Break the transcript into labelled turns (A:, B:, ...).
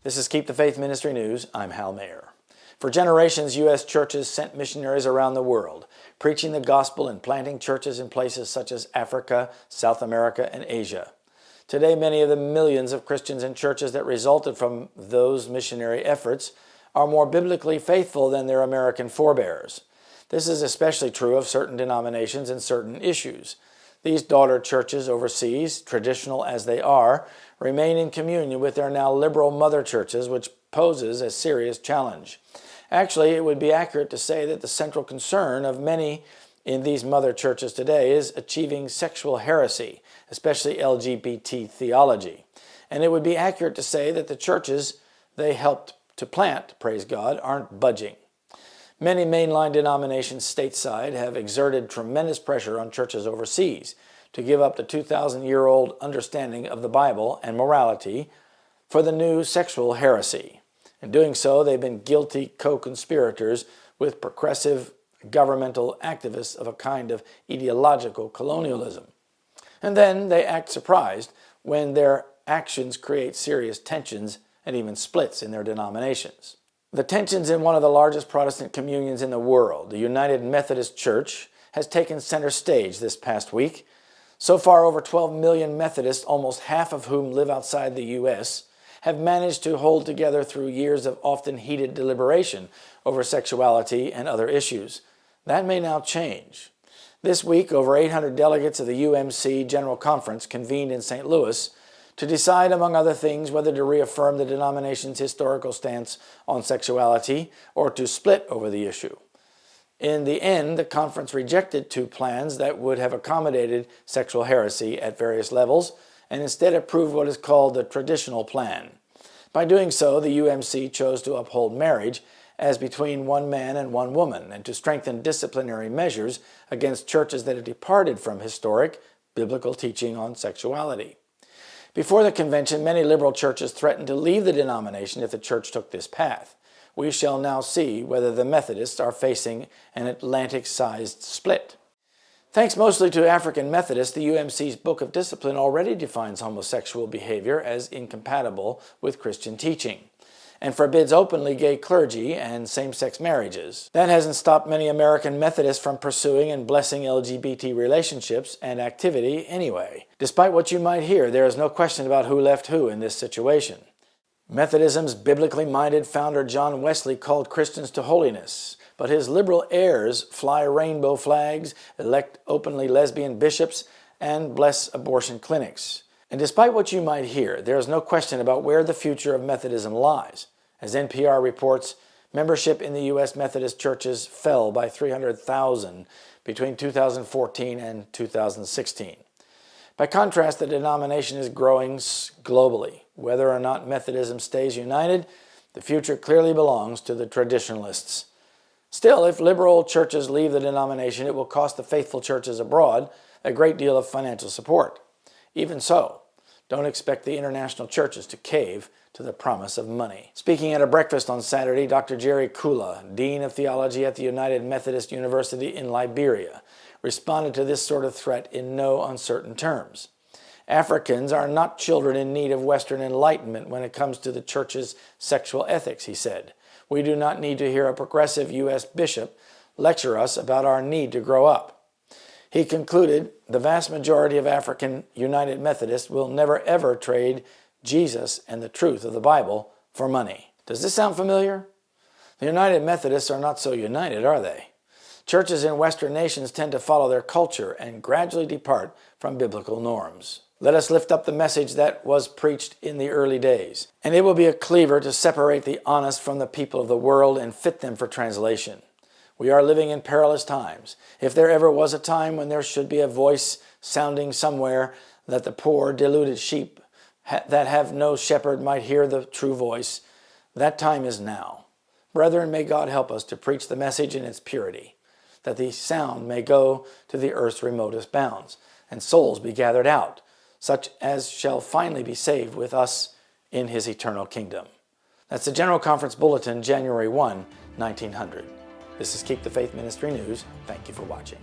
A: This is Keep the Faith Ministry News. I'm Hal Mayer. For generations, U.S. churches sent missionaries around the world, preaching the gospel and planting churches in places such as Africa, South America, and Asia. Today, many of the millions of Christians and churches that resulted from those missionary efforts are more biblically faithful than their American forebears. This is especially true of certain denominations and certain issues. These daughter churches overseas, traditional as they are, remain in communion with their now liberal mother churches, which poses a serious challenge. Actually, it would be accurate to say that the central concern of many in these mother churches today is achieving sexual heresy, especially LGBT theology. And it would be accurate to say that the churches they helped to plant, praise God, aren't budging. Many mainline denominations stateside have exerted tremendous pressure on churches overseas to give up the 2,000-year-old understanding of the Bible and morality for the new sexual heresy. In doing so, they've been guilty co-conspirators with progressive governmental activists of a kind of ideological colonialism. And then they act surprised when their actions create serious tensions and even splits in their denominations. The tensions in one of the largest Protestant communions in the world, the United Methodist Church, has taken center stage this past week. So far, over 12 million Methodists, almost half of whom live outside the U.S., have managed to hold together through years of often heated deliberation over sexuality and other issues. That may now change. This week, over 800 delegates of the UMC General Conference convened in St. Louis to decide, among other things, whether to reaffirm the denomination's historical stance on sexuality or to split over the issue. In the end, the conference rejected two plans that would have accommodated sexual heresy at various levels and instead approved what is called the traditional plan. By doing so, the UMC chose to uphold marriage as between one man and one woman and to strengthen disciplinary measures against churches that have departed from historic biblical teaching on sexuality. Before the convention, many liberal churches threatened to leave the denomination if the church took this path. We shall now see whether the Methodists are facing an Atlantic-sized split. Thanks mostly to African Methodists, the UMC's Book of Discipline already defines homosexual behavior as incompatible with Christian teaching and forbids openly gay clergy and same-sex marriages. That hasn't stopped many American Methodists from pursuing and blessing LGBT relationships and activity anyway. Despite what you might hear, there is no question about who left who in this situation. Methodism's biblically minded founder John Wesley called Christians to holiness, but his liberal heirs fly rainbow flags, elect openly lesbian bishops, and bless abortion clinics. And despite what you might hear, there is no question about where the future of Methodism lies. As NPR reports, membership in the U.S. Methodist churches fell by 300,000 between 2014 and 2016. By contrast, the denomination is growing globally. Whether or not Methodism stays united, the future clearly belongs to the traditionalists. Still, if liberal churches leave the denomination, it will cost the faithful churches abroad a great deal of financial support. Even so, don't expect the international churches to cave to the promise of money. Speaking at a breakfast on Saturday, Dr. Jerry Kula, Dean of Theology at the United Methodist University in Liberia, responded to this sort of threat in no uncertain terms. Africans are not children in need of Western enlightenment when it comes to the church's sexual ethics, he said. We do not need to hear a progressive U.S. bishop lecture us about our need to grow up. He concluded, the vast majority of African United Methodists will never ever trade Jesus and the truth of the Bible for money. Does this sound familiar? The United Methodists are not so united, are they? Churches in Western nations tend to follow their culture and gradually depart from biblical norms. Let us lift up the message that was preached in the early days, and it will be a cleaver to separate the honest from the people of the world and fit them for translation. We are living in perilous times. If there ever was a time when there should be a voice sounding somewhere that the poor, deluded sheep that have no shepherd might hear the true voice, that time is now. Brethren, may God help us to preach the message in its purity, that the sound may go to the earth's remotest bounds, and souls be gathered out, such as shall finally be saved with us in his eternal kingdom. That's the General Conference Bulletin, January 1, 1900. This is Keep the Faith Ministry News. Thank you for watching.